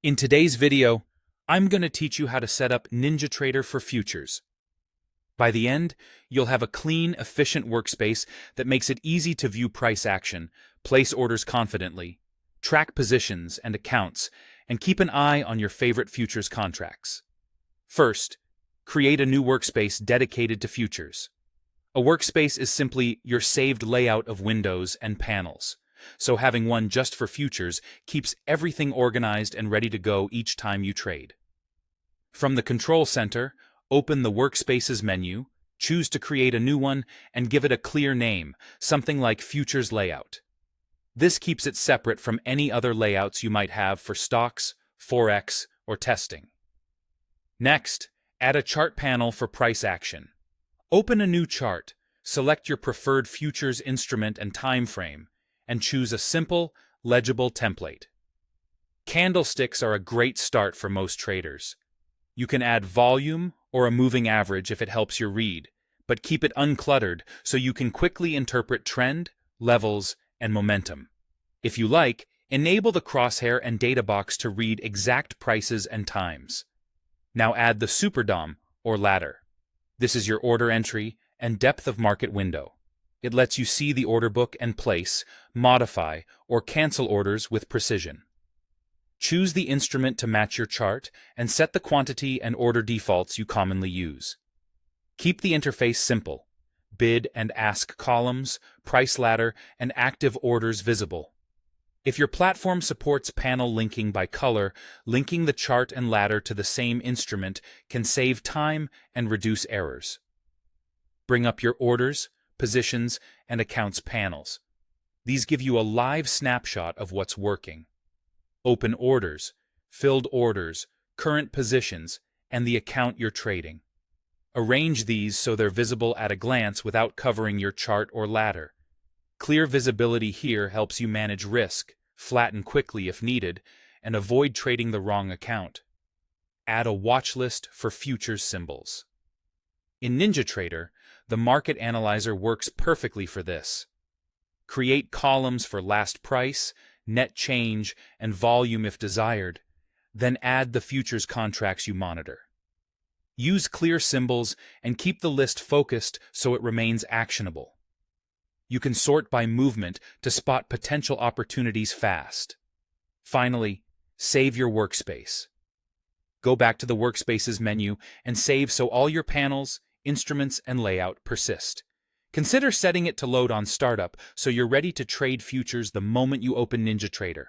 In today's video, I'm going to teach you how to set up Ninjatrader for futures. By the end, you'll have a clean, efficient workspace that makes it easy to view price action, place orders confidently, track positions and accounts, and keep an eye on your favorite futures contracts. First, create a new workspace dedicated to futures. A workspace is simply your saved layout of windows and panels. So having one just for futures keeps everything organized and ready to go each time you trade. From the Control Center, open the Workspaces menu, choose to create a new one, and give it a clear name, something like Futures Layout. This keeps it separate from any other layouts you might have for stocks, forex, or testing. Next, add a chart panel for price action. Open a new chart, select your preferred futures instrument and time frame, and choose a simple, legible template. Candlesticks are a great start for most traders. You can add volume or a moving average if it helps your read, but keep it uncluttered so you can quickly interpret trend, levels, and momentum. If you like, enable the crosshair and data box to read exact prices and times. Now add the superdom, or ladder. This is your order entry and depth of market window. It lets you see the order book and place, modify, or cancel orders with precision. Choose the instrument to match your chart and set the quantity and order defaults you commonly use. Keep the interface simple. Bid and ask columns, price ladder, and active orders visible. If your platform supports panel linking by color, linking the chart and ladder to the same instrument can save time and reduce errors. Bring up your orders, positions, and accounts panels. These give you a live snapshot of what's working. Open orders, filled orders, current positions, and the account you're trading. Arrange these so they're visible at a glance without covering your chart or ladder. Clear visibility here helps you manage risk, flatten quickly if needed, and avoid trading the wrong account. Add a watch list for futures symbols. In Ninjatrader, the Market Analyzer works perfectly for this. Create columns for last price, net change, and volume if desired, then add the futures contracts you monitor. Use clear symbols and keep the list focused so it remains actionable. You can sort by movement to spot potential opportunities fast. Finally, save your workspace. Go back to the Workspaces menu and save so all your panels, instruments, and layout persist. Consider setting it to load on startup so you're ready to trade futures the moment you open Ninjatrader.